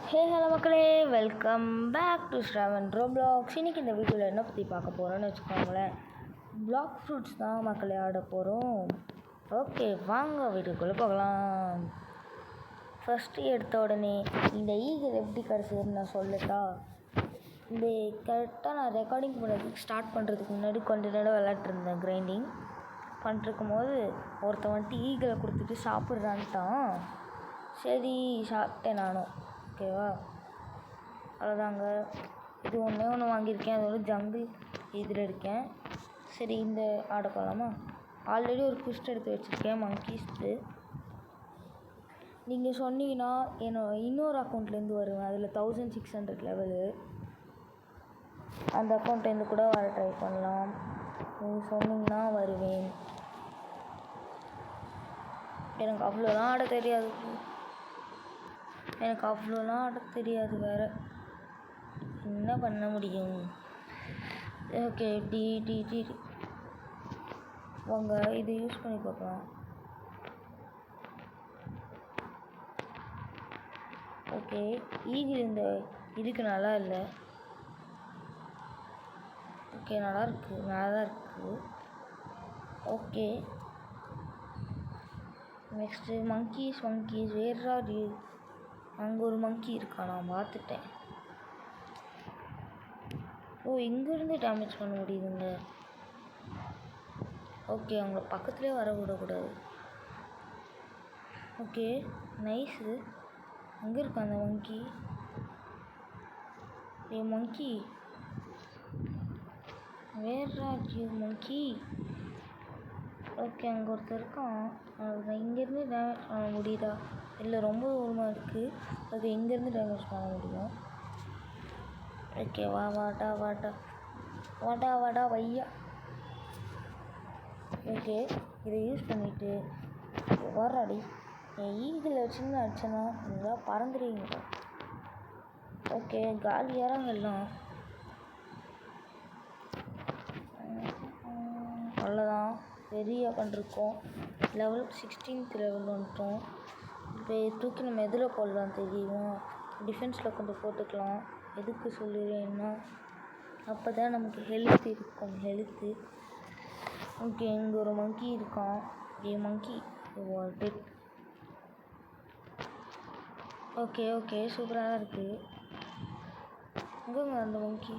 Hello மக்களே, welcome back to Shravan Roblox. இன்றைக்கி இந்த வீடியோவில் என்ன பற்றி பார்க்க போகிறோன்னு வச்சுக்கோங்களேன். பிளாக் ஃப்ரூட்ஸ் தான் மக்களே ஆட போகிறோம். ஓகே, வாங்க வீடியோக்குள்ளே போகலாம். ஃபஸ்ட்டு எடுத்த உடனே இந்த ஈகிள் எப்படி கிடச்சதுன்னு நான் சொல்லட்டா. இந்த கரெக்டாக நான் ரெக்கார்டிங் பண்ணுறதுக்கு ஸ்டார்ட் பண்ணுறதுக்கு முன்னாடி கொஞ்ச நேரம் விளையாட்டுருந்தேன். கிரைண்டிங் பண்ணிட்டுருக்கும் போது ஒருத்தன் வந்துட்டு ஈகிளை கொடுத்துட்டு சாப்பிட்றான்ட்டான். சரி சாப்பிட்டேன் நானும். ஓகேவா, அவ்வளோதாங்க. இது ஒன்று வாங்கியிருக்கேன். அதோட ஜங்கிள் இதில் இருக்கேன். சரி, இந்த ஆட போகலாமா? ஆல்ரெடி ஒரு குஸ்ட் எடுத்து வச்சுருக்கேன், மங்கீஸ்ட்டு. நீங்கள் சொன்னீங்கன்னா இன்னொரு அக்கௌண்ட்லேருந்து வருவேன். அதில் 1600 லெவலு. அந்த அக்கௌண்ட்லேருந்து கூட வர ட்ரை பண்ணலாம். நீங்கள் சொன்னீங்கன்னா வருவேன். எனக்கு அவ்வளோலாம் ஆட தெரியாது. வேறு என்ன பண்ண முடியும்? ஓகே, டி வாங்க இது யூஸ் பண்ணி பார்க்கலாம். ஓகே, ஈகிள் இந்த இதுக்கு நல்லா இல்லை. ஓகே, நல்லா தான் இருக்குது. ஓகே, நெக்ஸ்ட்டு மங்கீஸ் வேறு அங்கே ஒரு மங்கி இருக்கா, நான் பார்த்துட்டேன். இங்கேருந்து டேமேஜ் பண்ண முடியுதுங்க. ஓகே, அவங்க பக்கத்துலேயே வர விடக்கூடாது. Okay, nice. அங்கே இருக்கா அந்த மங்கி. மங்கி மங்கி. ஓகே, அங்கே ஒருத்தர் இருக்கான். இங்கேருந்து டேமேஜ் பண்ண முடியுதா? இல்லை, ரொம்ப தூரமாக இருக்குது. அது எங்கேருந்து டேமேஜ் பண்ண முடியும்? ஓகே, வாடா வையா. ஓகே, இதை யூஸ் பண்ணிவிட்டு வராடி ஈகிள் வச்சுன்னு அடிச்சனா இருந்தால் பறந்துடுவீங்க. ஓகே, காலியாரம் எல்லாம் அவ்வளோதான். பெரிய பண்ணிருக்கோம். லெவல் 16th லெவல் வந்துட்டோம். இப்போ தூக்கி நம்ம எதில் போடலாம் தெரியுமா? டிஃபென்ஸில் கொஞ்சம் போட்டுக்கலாம். எதுக்கு சொல்லுறேன்னா, அப்போ தான் நமக்கு ஹெல்த் இருக்கும். ஓகே, இங்கே ஒரு மங்கி இருக்கான். மங்கி டெட். ஓகே, சூப்பராக தான் இருக்குது. எங்கேங்க அந்த மங்கி?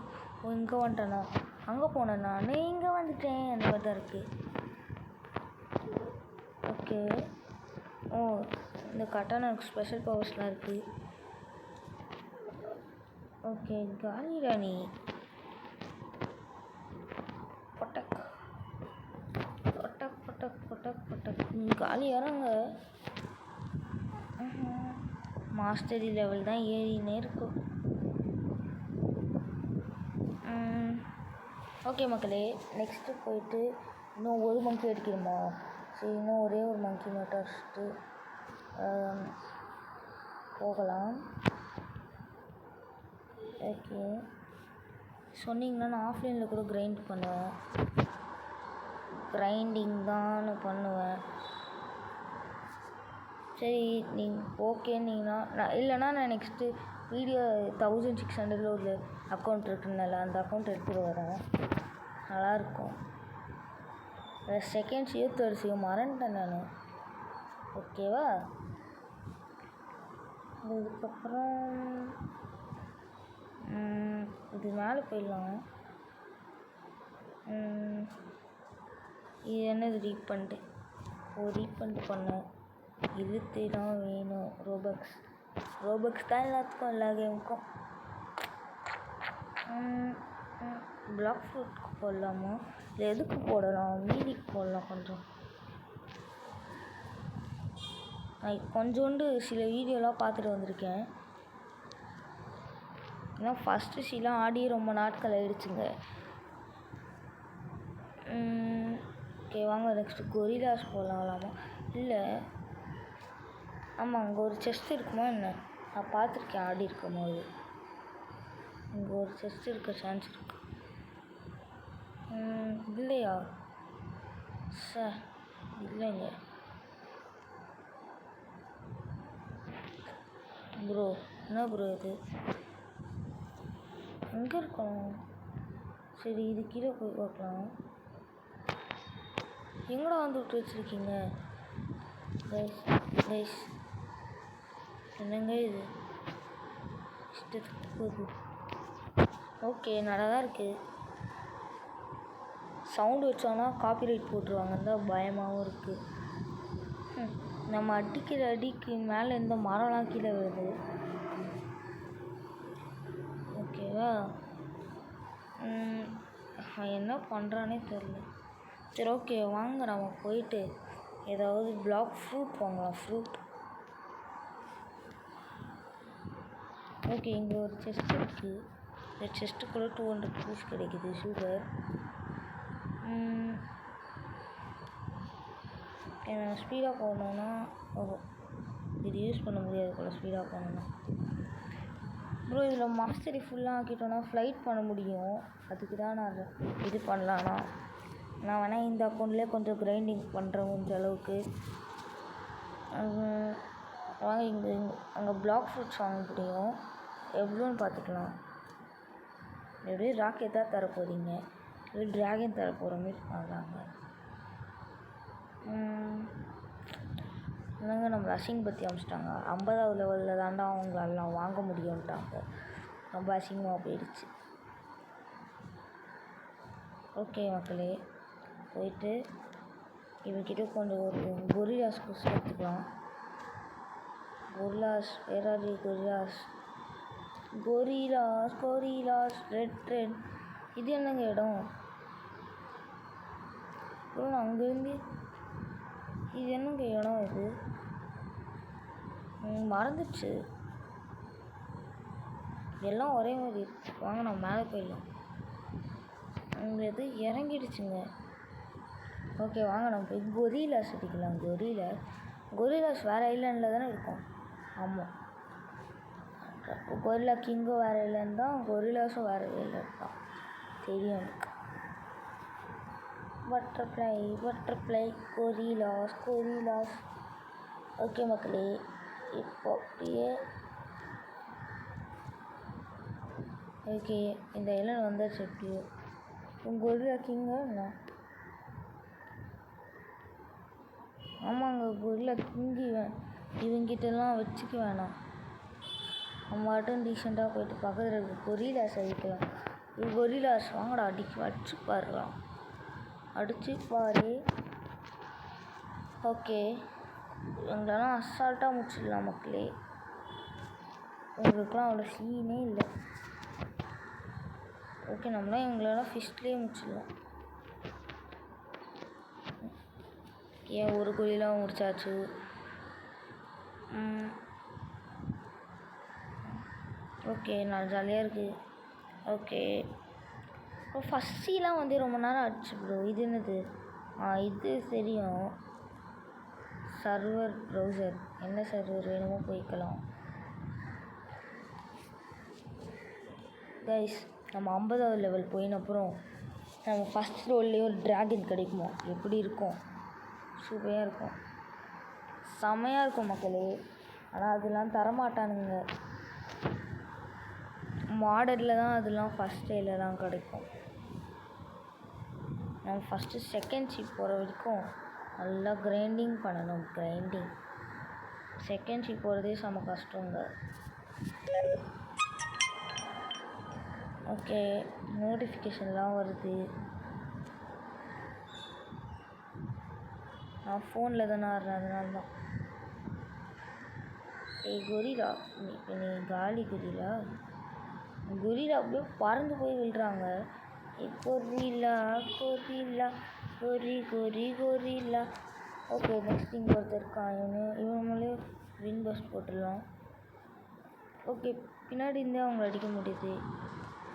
இங்கே வந்துட்டேண்ணா. அங்கே போனேன் நான், இங்கே வந்துட்டேன். அந்த மாதிரி தான் இருக்குது. ஓகே, இந்த கட்டான எனக்கு ஸ்பெஷல் பவர்ஸ்லாம் இருக்குது. ஓகே, காலி ராணி பொட்டக் காலி யாராங்க? மாஸ்டரி லெவல் தான் ஏறினே இருக்கும். ஓகே மக்களே, நெக்ஸ்ட்டு போயிட்டு இன்னும் ஒரு மங்கி அடிக்கணுமா? சரி, இன்னும் ஒரே ஒரு மங்கி மட்டும் அடிச்சுட்டு போகலாம். ஓகே, சொன்னீங்கன்னா நான் ஆஃப்லைனில் கூட கிரைண்டிங் தான் பண்ணுவேன். சரி, நீங்கள் ஓகேன்னீங்கன்னா இல்லைனா நான் நெக்ஸ்ட்டு வீடியோ 1600 ஒரு அக்கௌண்ட் இருக்குனால அந்த அக்கௌண்ட் எடுத்துகிட்டு வரேன். நல்லாயிருக்கும். செகண்ட் தேர்ட் மறந்துட்டேன் நான். ஓகேவா, இதுக்கப்புறம் இது மேலே போயிடலாம். இது என்னது? ரீஃபண்ட் பண்ணேன். இழுத்து தான் வேணும். ரோபக்ஸ் தான் எல்லாத்துக்கும், எல்லா கேமுக்கும். பிளாக் ஃப்ரூட்க்கு போடலாமா? இல்லை எதுக்கு போடலாம்? மீதிக்கு போடலாம். கொஞ்சோண்டு சில வீடியோலாம் பார்த்துட்டு வந்திருக்கேன். ஏன்னா ஃபஸ்ட்டு சீலாம் ஆடி ரொம்ப நாட்கள் ஆகிடுச்சுங்க. ஓகே, வாங்க நெக்ஸ்ட்டு கொரிலாஸ் போடலாமா? இல்லை, ஆமாம், அங்கே ஒரு செஸ்ட் இருக்குமா என்ன? நான் பார்த்துருக்கேன் ஆடி இருக்கும் போது. இங்கே ஒரு செஸ்ட் இருக்க சான்ஸ் இருக்கு. இல்லையா? இல்லைங்க ப்ரோ. என்ன ப்ரோ இது எங்கே இருக்கணும்? சரி இது கீழே போய் பார்க்கலாம். எங்கடா வந்து விட்டு வச்சுருக்கீங்க? கைஸ் என்னங்க இது இஷ்டத்துக்கு போகுது. ஓகே நல்லா தான் இருக்குது. சவுண்டு வச்சோன்னா காப்பிரைட் போட்டுருவாங்கன்னு தான் பயமாகவும் இருக்குது. நம்ம அடிக்கிற அடிக்கு மேலே இந்த மரம்லாம் கீழே வருது. ஓகேவா? என்ன பண்ணுறானே தெரில. சரி ஓகே வாங்க நம்ம போயிட்டு ஏதாவது பிளாக் ஃப்ரூட் வாங்கலாம். Fruit okay. இங்கே ஒரு செஸ்ட் இருக்குது. இந்த செஸ்ட்டுக்குள்ளே 200 ரூபீஸ் கிடைக்குது. சூப்பர். நான் ஸ்பீடாக போகணுன்னா இது யூஸ் பண்ண முடியாது போல். ஸ்பீடாக போகணுன்னா ப்ரோ இதில் மாஸ்டரி ஃபுல்லாக ஆக்கிட்டோன்னா ஃப்ளைட் பண்ண முடியும். அதுக்கு தான் நான் இது பண்ணலான்னா நான் வேணால் இந்த அக்கௌண்ட்லேயே கொஞ்சம் கிரைண்டிங் பண்ணுறேன் முடிஞ்ச அளவுக்கு. வாங்க இங்கே அங்கே பிளாக் ஃப்ரூட்ஸ் வாங்க முடியும். எவ்வளோன்னு பார்த்துக்கலாம். எப்படியும் ராக்கெட் தான் தர போகிறீங்க, இல்லை ட்ராகன் தர போகிற மாதிரி பண்ணுறாங்க. என்னங்க நம்ம அசிங்கப்படுத்தி அமிச்சிட்டாங்க. 50வது லெவலில் தாண்டா அவங்களெல்லாம் வாங்க முடியும்ட்டாங்க. ரொம்ப அசிங்கமாக போயிடுச்சு. ஓகே மக்களே, போயிட்டு இவங்கிட்ட கொஞ்சம் ஒரு கொரில்லாஸ் குஸ் எடுத்துக்கலாம். கொரில்லாஸ் வேறாது கொரில்லாஸ் ரெட் இது என்னங்க இடம்? அங்கேருந்து இது என்னங்க இடம்? இது மறந்துடுச்சு. எல்லாம் ஒரே மாதிரி வாங்க நம்ம மேலே போயிடலாம். அங்கே எது இறங்கிடுச்சுங்க. ஓகே வாங்க நம்ம போய் கொரில்லாஸ் அடிக்கலாம். கொரில்லாஸ் வேறு ஐலாண்டில் தானே இருக்கும். ஆமாம், கொரில்லா கிங்கும் வேறு ஐலாண்ட் தான், கொரில்லாஸும் வேறு ஐலாண்ட் தான். தெரியும் எனக்கு. பட்டர்ஃப்ளை கொரில்லாஸ். ஓகே மக்களே, இப்போ அப்படியே ஓகே இந்த ஐலாண்ட் வந்தாச்சு. எப்படியோ கொரில்லா கிங்கா என்ன? ஆமாங்க, கொரில்லா கிங்கி இவங்கிட்டலாம் வச்சுக்க வேணாம். நம்ம மட்டும் டீசெண்டாக போயிட்டு பக்கத்தில் இருக்க கொரில்லாஸ் அடிக்கலாம். இது கொரில்லாஸ் வாங்கடா அடிச்சு பாரு. ஓகே எங்களெல்லாம் அசால்ட்டாக முடிச்சிடலாம் மக்களே. உங்களுக்குலாம் அவ்வளோ சீனே இல்லை. ஓகே நம்மளாம் எங்களெல்லாம் ஃபிஷ்ட்லேயே முடிச்சிடலாம். ஏன் ஒரு கொரில்லாம் முடிச்சாச்சு. ஓகே நான் ஜாலியாக இருக்குது. ஓகே ஃபஸ்ட்டிலாம் வந்து ரொம்ப நேரம் ஆச்சு ப்ரோ. இது என்னது? இது தெரியும், சர்வர் ப்ரௌசர். என்ன சர்வர் வேணுமோ போய்க்கலாம். கைஸ் நம்ம 50வது லெவல் போயினப்புறம் நம்ம ஃபஸ்ட் ரோல்லேயே ஒரு ட்ராகன் கிடைக்குமா? எப்படி இருக்கும்? சூப்பராக இருக்கும், செம்மையாக இருக்கும் மக்களே. ஆனால் அதெல்லாம் தரமாட்டானுங்க. மாடலில் தான் அதெல்லாம் ஃபஸ்ட் டேயில் தான் கிடைக்கும். நம்ம ஃபஸ்ட்டு செகண்ட் ஷிப் போகிற வரைக்கும் நல்லா கிரைண்டிங் பண்ணணும். செகண்ட் ஷிப் போகிறதே செம்ம கஷ்டங்க. ஓகே நோட்டிஃபிகேஷன்லாம் வருது. நான் ஃபோனில் தானே ஆடுறேன், அதனால தான். கொரில்லா நீ காலி கொரில்லா அப்படியே பறந்து போய் விழுறாங்க. கொரில்லா ஓகே நெக்ஸ்ட் இங்கே ஒருத்தர் இருக்கான். இவன் மேலே வின் பஸ்ட் போட்டுடலாம். ஓகே பின்னாடி இருந்தே அவங்கள அடிக்க முடியுது.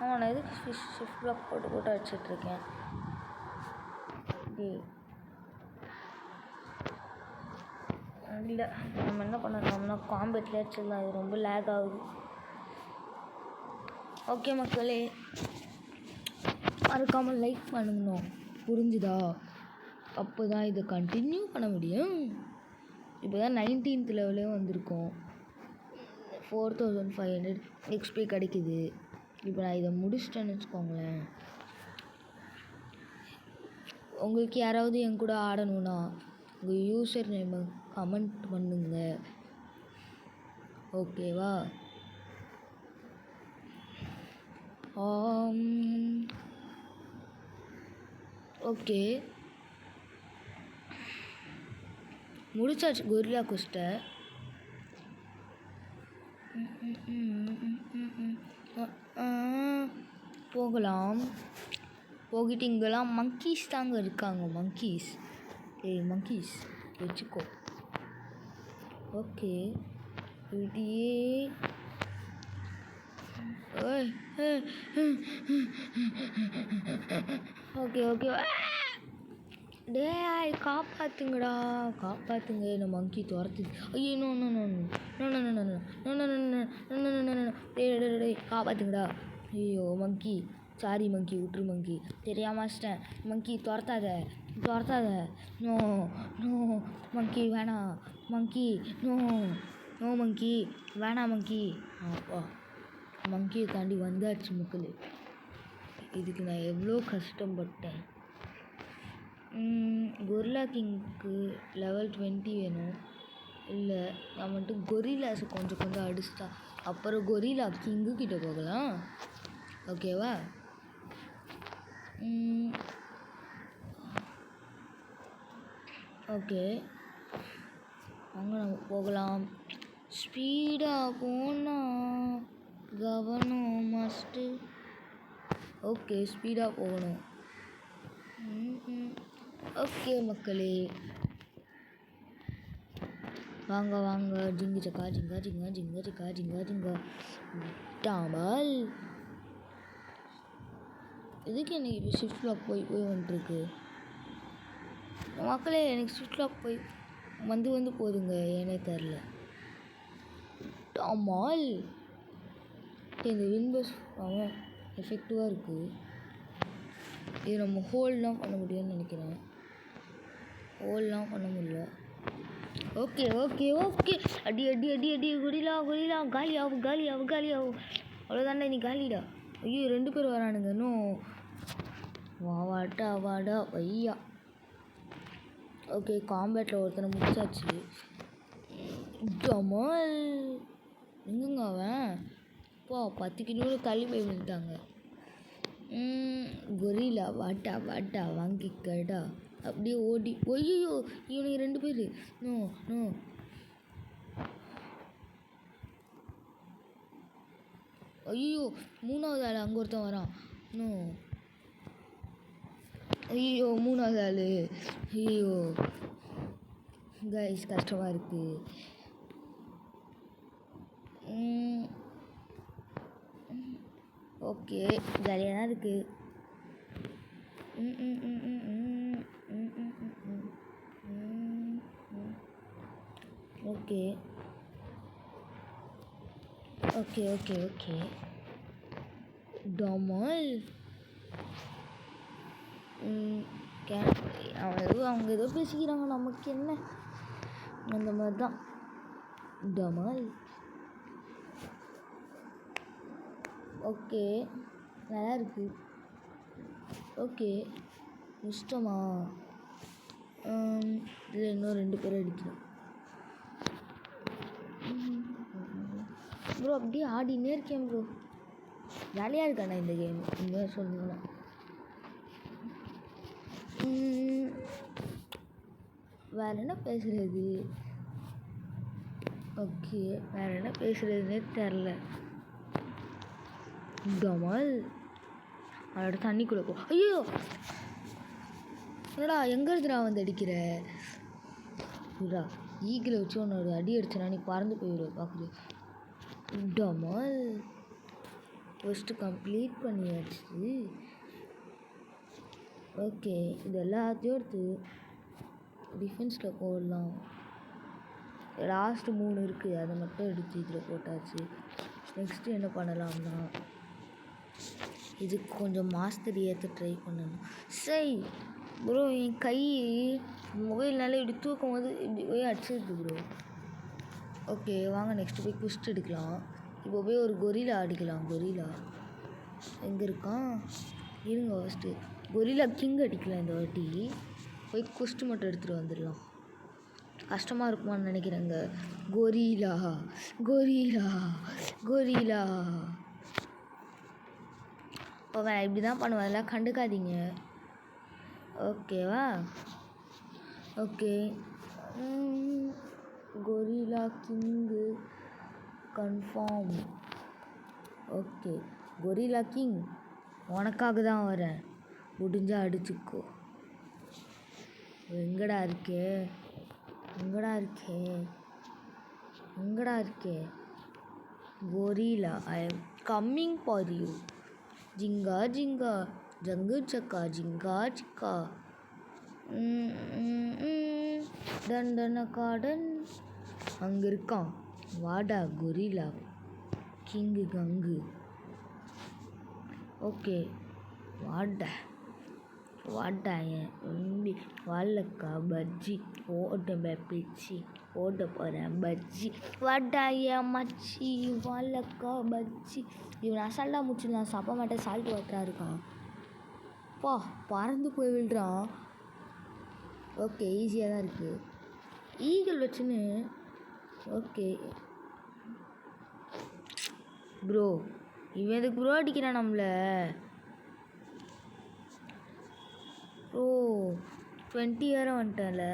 நான் எதுக்கு ஷிஃப்ட் பிளாக் போட்டு அடிச்சிட்ருக்கேன். இல்லை நம்ம என்ன பண்ணோம்னா காம்பேட்லேயே அடிச்சிடலாம். இது ரொம்ப லேக் ஆகுது. ஓகே மக்களே, மறக்காமல் லைக் பண்ணணும், புரிஞ்சுதா? அப்போ தான் இதை கண்டினியூ பண்ண முடியும். இப்போ தான் 19th லெவலே வந்திருக்கோம். 4500 எக்ஸ்பி கிடைக்குது. இப்போ நான் இதை முடிச்சிட்டேன்னு வச்சுக்கோங்களேன். உங்களுக்கு யாராவது என் கூட ஆடணும்னா உங்கள் யூசர் நேமை கமெண்ட் பண்ணுங்க, ஓகேவா? ஓகே, முடிச்சாச்சு கொரில்லா குஸ்ட்டை. போகலாம். போகிட்டு இங்கெல்லாம் மங்கீஸ் தாங்க இருக்காங்க. மங்கீஸ், மங்கீஸ் வச்சுக்கோ. ஓகே, இப்படியே ஓகே ஓகே. டேய் காப்பாற்றுங்கடா, காப்பாற்றுங்க, என்ன மங்கி துரத்துது. ஐயோ no no no no no no no no no no no no. டே காப்பாற்றுங்கடா. ஐயோ மங்கி, சாரி மங்கி, விட்டுரு மங்கி, தெரியாமச்சிட்டேன். மங்கி துரத்தாத துரத்தாத. நோ நோ மங்கி வேணாம். மங்கி நோ நோ மங்கி வேணாம். மங்கி அப்பா, மங்கியை தாண்டி வந்தாச்சு மக்கள். இதுக்கு நான் எவ்வளோ கஷ்டப்பட்டேன். கொரில்லா கிங்க்கு லெவல் 20 வேணும். இல்லை, நான் மட்டும் கொரில்லாஸை கொஞ்சம் கொஞ்சம் அடிச்சிட்டா அப்புறம் கொரில்லா கிங்கு கிட்ட போகலாம், ஓகேவா? ஓகே வாங்க நம்ம போகலாம். ஸ்பீடாக போனால் கவனம் மஸ்ட்டு. ஓகே, ஸ்பீடாக போகணும். ஓகே மக்களே, வாங்க வாங்க. ஜிங்கு சக்கா ஜிங்கா ஜிங்கா ஜிங்கா ஜிக்கா ஜிங்கா ஜிங்கா டாமல். எதுக்கு எனக்கு இப்போ ஷிஃப்ட் லாக் போய் வந்துட்டுருக்கு மக்களே? எனக்கு ஷிஃப்ட் லாக் போய் வந்து போதுங்க, ஏனே தெரில. டாமல் இந்த விண்டோஸ் அவன் எஃபெக்டிவாக இருக்குது. இது நம்ம ஹோல்ட்லாம் பண்ண முடியும்னு நினைக்கிறேன். ஹோல்ட்லாம் பண்ண முடியல. Okay okay okay. அடி அடி அடி அடி. கொரில்லா கொரில்லா காலி ஆகும் காலி ஆகும் காலி ஆகும். அவ்வளோதாண்டா, நீ காலிடா. ஐயோ 2 பேர் வரானுங்க. இன்னும் வாடா வாடா ஐயா. ஓகே, காம்பேட்டில் ஒருத்தனை முடிச்சாச்சு. டமால் எங்கங்க அவன்? அப்பா 10 கிலோ தள்ளி போய் விழுந்துட்டாங்க. கொரில்லா வாட்டா வாட்டா வாங்கிக்கடா. அப்படியே ஓடி. ஐயோ இவனுக்கு 2 பேர். No no. ஐயோ 3வது ஆள் அங்கே ஒருத்தன் வரான். நோ. ஐயோ 3வது ஆள். ஐயோ கைஸ் கஷ்டமாக இருக்குது. ஓகே, ஜாலியாக தான் இருக்குது. Okay okay okay okay. டமால் அவங்க ஏதோ பேசிக்கிறாங்க, நமக்கு என்ன, அந்த மாதிரி தான். டமால் ஓகே, நல்லா இருக்கு. ஓகே இஷ்டமா? இதில் இன்னும் 2 பேர் அடிக்கணும் ப்ரோ. அப்படியே ஆடினே இருக்கேன் ப்ரோ. ஜாலியாக இருக்காண்ணா இந்த கேம். இங்கே சொல்லணும்னா வேறு என்ன பேசுகிறது? ஓகே, வேறு என்ன பேசுகிறதுனே தெரில. டமால் அதோட தண்ணிக்குள்ளே போ. ஐயோ என்னடா, எங்கே இருந்துடா வந்து அடிக்கிற? புரா ஈகில் வச்சு உன்னோட அடி அடிச்சனா நீ பறந்து போயிடுவோம் பார்க்குது. டமால் ஃபஸ்ட்டு கம்ப்ளீட் பண்ணியாச்சு. ஓகே, இது எல்லாத்தையும் எடுத்து டிஃபென்ஸில் போடலாம். லாஸ்ட்டு 3 இருக்குது, அதை மட்டும் எடுத்து இதில் போட்டாச்சு. நெக்ஸ்ட்டு என்ன பண்ணலாம்னா, இதுக்கு கொஞ்சம் மாஸ்டர் ஏற்ற ட்ரை பண்ணணும். சரி ப்ரோ, என் கை மொபைல்னால இப்படி தூக்கும் போது இப்படி போய் அடிச்சிருக்கு ப்ரோ. ஓகே வாங்க நெக்ஸ்ட்டு போய் குஸ்ட் எடுக்கலாம். இப்போ போய் ஒரு கொரிலா அடிக்கலாம். கொரிலா எங்கே இருக்கான்? இருங்க ஃபஸ்ட்டு கொரிலா கிங் அடிக்கலாம். இந்த வாட்டி போய் குஸ்ட் மட்டும் எடுத்துகிட்டு வந்துடலாம். கஷ்டமாக இருக்குமான்னு நினைக்கிறேங்க. Gorilla gorilla gorilla. ஓகே நான் இப்படி தான் பண்ணுவேன், அதெல்லாம் கண்டுக்காதீங்க ஓகேவா? Okay gorilla king confirm. Okay gorilla king உனக்காக தான் வரேன், முடிஞ்சால் அடிச்சுக்கோ. எங்கடா இருக்கே எங்கடா இருக்கே எங்கடா இருக்கே gorilla? I am coming for you. ஜிங்கா ஜிங்கா ஜங்கு சக்கா ஜிங்கா சிக்கா தண்டன காடன் அங்கே இருக்கான். வாடா கொரிலா கிங்கு கங்கு. ஓகே வாடா வாடா என் உண்டி வாழக்கா பஜ்ஜி ஓட பிச்சு ஓட போகிறேன் பஜ்ஜி. வாடா என் மச்சி வாழக்கா பஜ்ஜி. இவன் அசால்ட்டாக முடிச்சிடலாம். சாப்பிட மாட்டேன், சால்ட் வாட்டராக இருக்கான். பா பறந்து போய் விழுறான். ஓகே ஈஸியாக தான் இருக்குது. ஈகிள் வச்சுன்னு. ஓகே ப்ரோ இவன் எதுக்கு ப்ரோ அடிக்கிறான் நம்மள? ஓ 20 வேறு வந்துட்டான்ல.